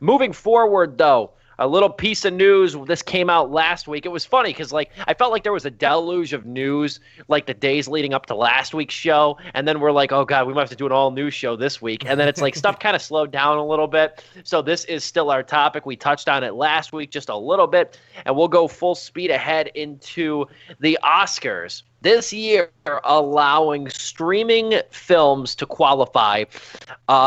Moving forward, though, a little piece of news. This came out last week. It was funny because, like, I felt like there was a deluge of news, like the days leading up to last week's show, and then we're like, oh god, we might have to do an all new show this week, and then it's like stuff kind of slowed down a little bit. So this is still our topic. We touched on it last week just a little bit, and we'll go full speed ahead into the Oscars this year, allowing streaming films to qualify,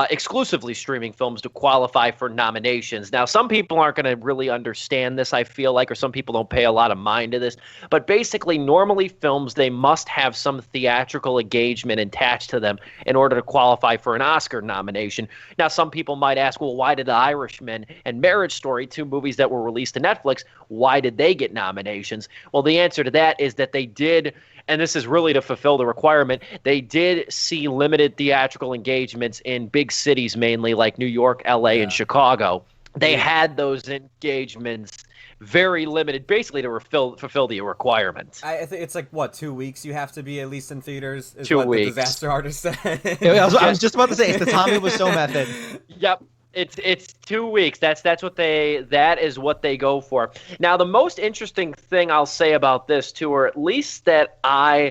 exclusively streaming films to qualify for nominations. Now, some people aren't going to really understand this, I feel like, or some people don't pay a lot of mind to this. But basically, normally films, they must have some theatrical engagement attached to them in order to qualify for an Oscar nomination. Now, some people might ask, well, why did The Irishman and Marriage Story, two movies that were released to Netflix, why did they get nominations? Well, the answer to that is that they did, and this is really to fulfill the requirement, they did see limited theatrical engagements in big cities, mainly like New York, LA, and Chicago. They had those engagements very limited, basically to fulfill the requirement. I think it's like, what, 2 weeks you have to be at least in theaters? Is 2 what weeks. The disaster artist said. I was just about to say, it's the Tommy Wiseau method. Yep. It's 2 weeks. That is what they go for. Now, the most interesting thing I'll say about this too, or at least that I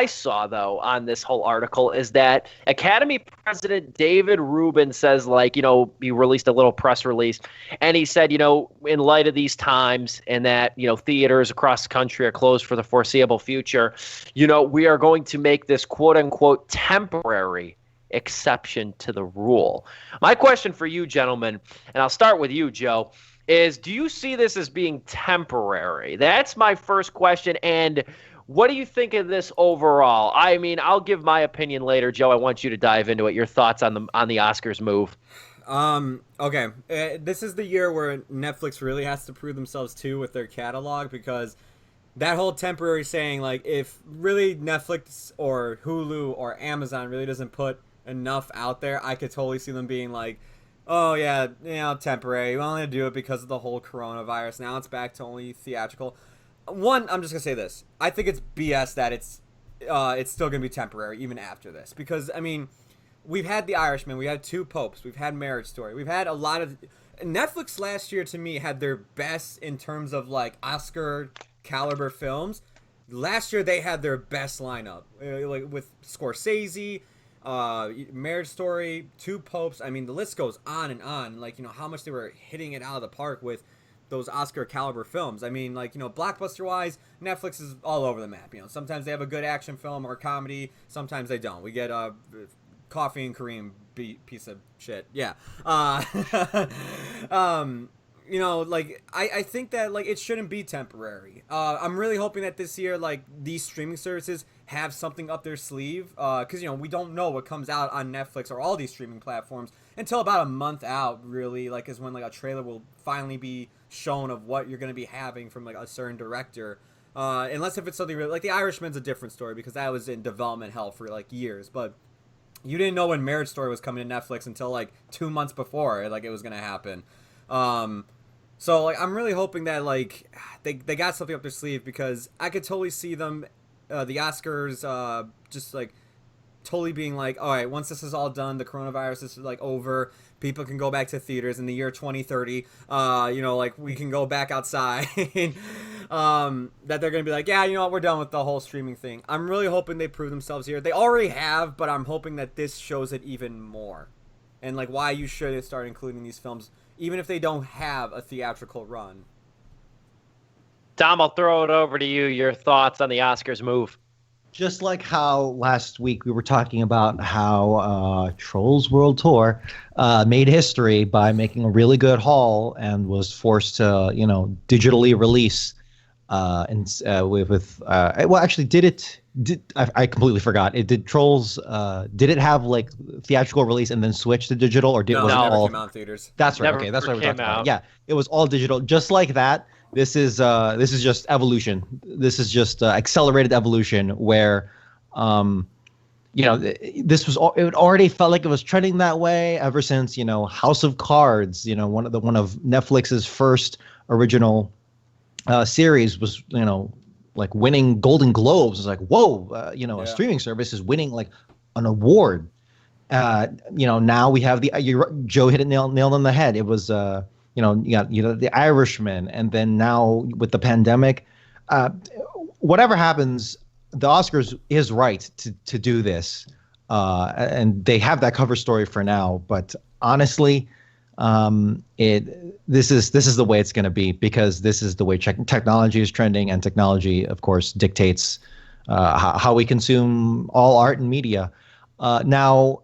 saw though on this whole article, is that Academy President David Rubin says, like, he released a little press release, and he said, in light of these times and that, theaters across the country are closed for the foreseeable future, we are going to make this quote unquote temporary exception to the rule. My question for you, gentlemen, and I'll start with you, Joe, is do you see this as being temporary? That's my first question. And what do you think of this overall? I mean, I'll give my opinion later. Joe, I want you to dive into it. Your thoughts on the Oscars move. Okay. This is the year where Netflix really has to prove themselves too with their catalog, because that whole temporary saying, like, if really Netflix or Hulu or Amazon really doesn't put enough out there, I could totally see them being like, oh yeah, temporary. We only do it because of the whole coronavirus. Now it's back to only theatrical. One, I'm just gonna say this. I think it's BS that it's still gonna be temporary even after this, because I mean, we've had The Irishman, we had Two Popes, we've had Marriage Story, we've had a lot of Netflix last year. To me, had their best in terms of like Oscar caliber films. Last year they had their best lineup, like with Scorsese, Marriage Story, Two Popes. I mean, the list goes on and on. Like, how much they were hitting it out of the park with those Oscar caliber films. I mean, like, blockbuster wise, Netflix is all over the map. Sometimes they have a good action film or comedy, sometimes they don't. We get Coffee and Kareem piece of shit. Yeah. Like, I think that, like, it shouldn't be temporary. I'm really hoping that this year, like, these streaming services have something up their sleeve, because, we don't know what comes out on Netflix or all these streaming platforms until about a month out, really, like, is when, like, a trailer will finally be shown of what you're going to be having from, like, a certain director. Unless if it's something really, like, The Irishman's a different story, because that was in development hell for, like, years, but you didn't know when Marriage Story was coming to Netflix until, like, 2 months before, like, it was going to happen. So, like, I'm really hoping that, like, they got something up their sleeve, because I could totally see them, the Oscars, just, like, totally being like, all right, once this is all done, the coronavirus is, like, over, people can go back to theaters in the year 2030, like, we can go back outside, that they're going to be like, yeah, you know what, we're done with the whole streaming thing. I'm really hoping they prove themselves here. They already have, but I'm hoping that this shows it even more. And, like, why you should start including these films, even if they don't have a theatrical run. Dom, I'll throw it over to you. Your thoughts on the Oscars move. Just like how last week we were talking about how Trolls World Tour made history by making a really good haul and was forced to, digitally release. Well, actually, I completely forgot. Did Trolls? Did it have like theatrical release and then switch to digital, or did no, was it never all? Came out in theaters. That's right. Okay, that's what we're talking about. Yeah, it was all digital, just like that. This is just evolution. This is just accelerated evolution, where, this was it already felt like it was trending that way ever since House of Cards. One of Netflix's first original series was like winning Golden Globes. It's like, whoa, a streaming service is winning like an award. Now we have Joe hit it nailed on the head. It was you got the Irishman, and then now with the pandemic, whatever happens, the Oscars is right to do this, and they have that cover story for now. But honestly, this is the way it's going to be, because this is the way technology is trending, and technology, of course, dictates how we consume all art and media. Now,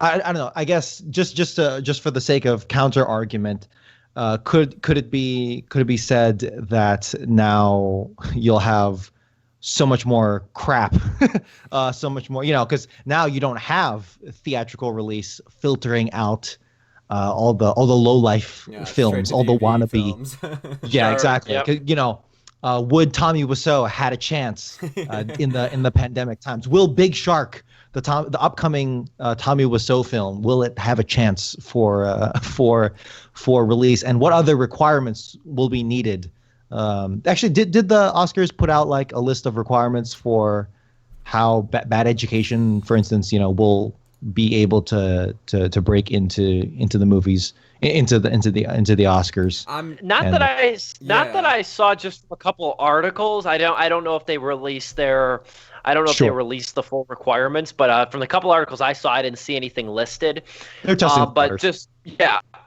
I don't know. I guess just for the sake of counter argument, could it be said that now you'll have so much more crap, so much more, because now you don't have theatrical release filtering out all the low life films, all the wannabe films. Yeah, Sure, exactly. yep. Would Tommy Wiseau had a chance in the pandemic times? Will Big Shark, the upcoming Tommy Wiseau film, will it have a chance for release? And what other requirements will be needed? Actually, did the Oscars put out like a list of requirements for how Bad Education, for instance, will be able to break into the movies, into the Oscars? That I saw just a couple of articles. I don't know if they released their. I don't know if they released the full requirements, but from the couple articles I saw, I didn't see anything listed. They're testing but just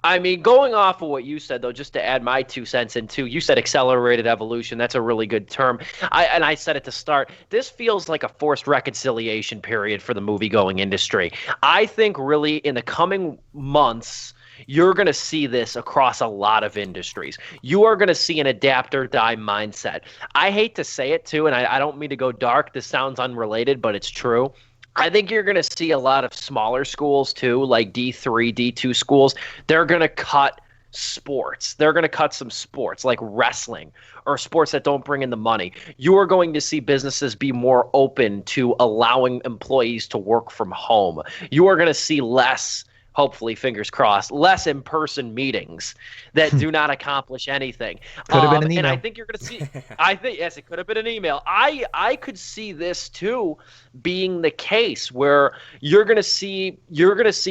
I mean, going off of what you said, though, just to add my 2 cents into, you said accelerated evolution. That's a really good term. I said at the start, this feels like a forced reconciliation period for the movie-going industry. I think really in the coming months, you're going to see this across a lot of industries. You are going to see an adapt or die mindset. I hate to say it, too, and I don't mean to go dark. This sounds unrelated, but it's true. I think you're going to see a lot of smaller schools, too, like D3, D2 schools. They're going to cut sports. They're going to cut some sports like wrestling or sports that don't bring in the money. You are going to see businesses be more open to allowing employees to work from home. You are going to see less, hopefully, fingers crossed, less in-person meetings that do not accomplish anything. Could have been an email. And I think you're going to see, yes, it could have been an email. I could see this too being the case where you're going to see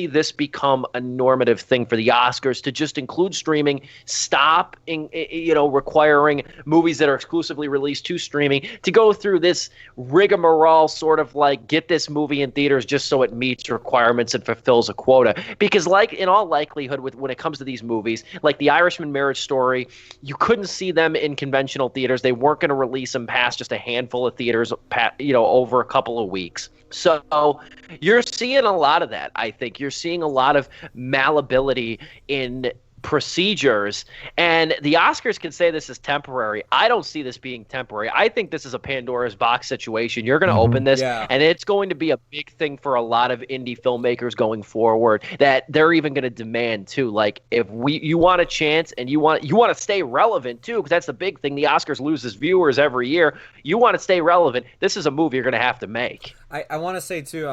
this become a normative thing for the Oscars to just include streaming, stop requiring movies that are exclusively released to streaming to go through this rigmarole, sort of like get this movie in theaters just so it meets requirements and fulfills a quota. Because like in all likelihood, when it comes to these movies, like The Irishman, Marriage Story, you couldn't see them in conventional theaters. They weren't going to release them past just a handful of theaters, over a couple of weeks. So you're seeing a lot of that. I think you're seeing a lot of malleability in procedures, and the Oscars can say this is temporary. I don't see this being temporary. I think this is a Pandora's box situation. You're going to open this, and it's going to be a big thing for a lot of indie filmmakers going forward, that they're even going to demand too. Like, if you want a chance and you want to stay relevant too, because that's the big thing. The Oscars loses viewers every year. You want to stay relevant. This is a movie you're going to have to make. I want to say too,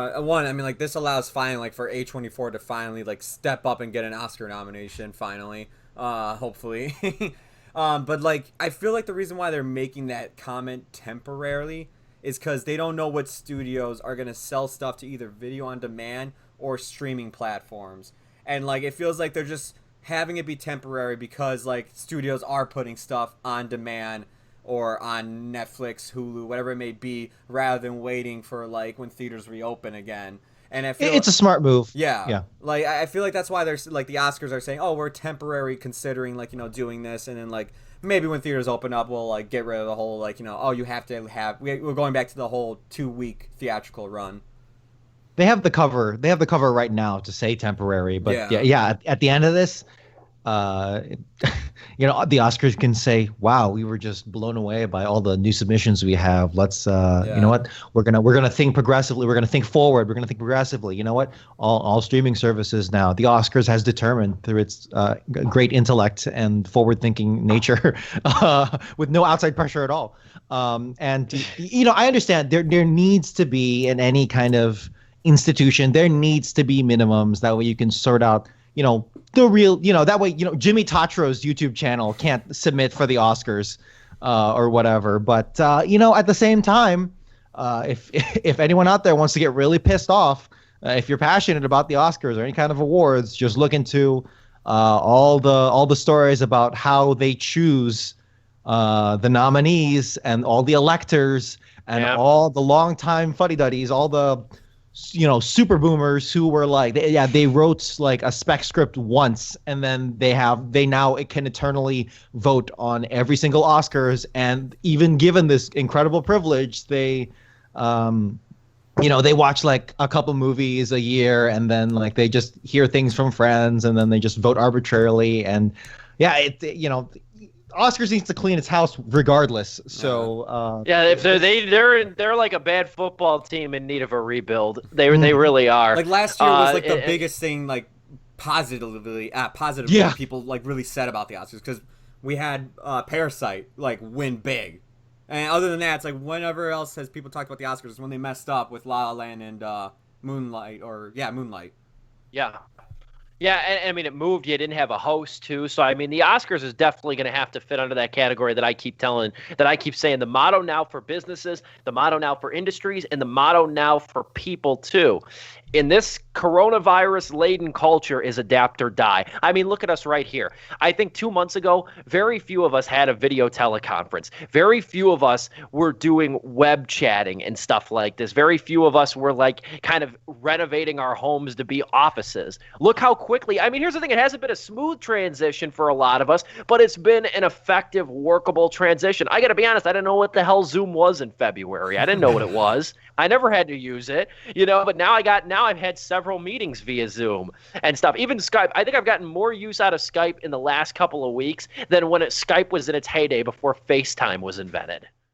this allows finally for A24 to finally step up and get an Oscar nomination finally, hopefully. But I feel like the reason why they're making that comment temporarily is because they don't know what studios are gonna sell stuff to either video on demand or streaming platforms, and it feels like they're just having it be temporary because studios are putting stuff on demand or on Netflix, Hulu, whatever it may be, rather than waiting for when theaters reopen again. And I feel it's a smart move. Yeah. I feel like that's why there's the Oscars are saying, oh, we're temporary considering doing this, and then maybe when theaters open up, we'll get rid of the whole oh, you have to have, we're going back to the whole 2-week theatrical run. They have the cover. They have the cover right now to say temporary, but at the end of this, the Oscars can say, wow, we were just blown away by all the new submissions we have. Let's you know what, we're gonna think progressively, we're gonna think forward, we're gonna think progressively. You know what, all streaming services now, the Oscars has determined through its great intellect and forward thinking nature, with no outside pressure at all. And I understand there needs to be, in any kind of institution, there needs to be minimums, that way you can sort out the real, that way, Jimmy Tatro's YouTube channel can't submit for the Oscars or whatever. But, at the same time, if anyone out there wants to get really pissed off, if you're passionate about the Oscars or any kind of awards, just look into all the stories about how they choose the nominees and all the electors and all the longtime fuddy-duddies, all the super boomers who were like, they wrote like a spec script once, and then they now it can eternally vote on every single Oscars, and even given this incredible privilege, they they watch like a couple movies a year, and then like they just hear things from friends, and then they just vote arbitrarily. And Oscars needs to clean its house regardless. So if they're like a bad football team in need of a rebuild. They really are. Like last year was like the biggest thing, like positively people like really said about the Oscars, because we had Parasite like win big. And other than that, it's like whenever else has people talked about the Oscars is when they messed up with La La Land and Moonlight. Yeah. Yeah, and I mean, it moved. You didn't have a host, too. So, I mean, the Oscars is definitely going to have to fit under that category that I keep saying. The motto now for businesses, the motto now for industries, and the motto now for people, too. In this coronavirus-laden culture is adapt or die. I mean, look at us right here. I think 2 months ago, very few of us had a video teleconference. Very few of us were doing web chatting and stuff like this. Very few of us were like kind of renovating our homes to be offices. Look how quickly, I mean, here's the thing. It hasn't been a smooth transition for a lot of us, but it's been an effective, workable transition. I got to be honest, I didn't know what the hell Zoom was in February. I didn't know what it was. I never had to use it, but now I've had several meetings via Zoom and stuff. Even Skype. I think I've gotten more use out of Skype in the last couple of weeks than when Skype was in its heyday before FaceTime was invented.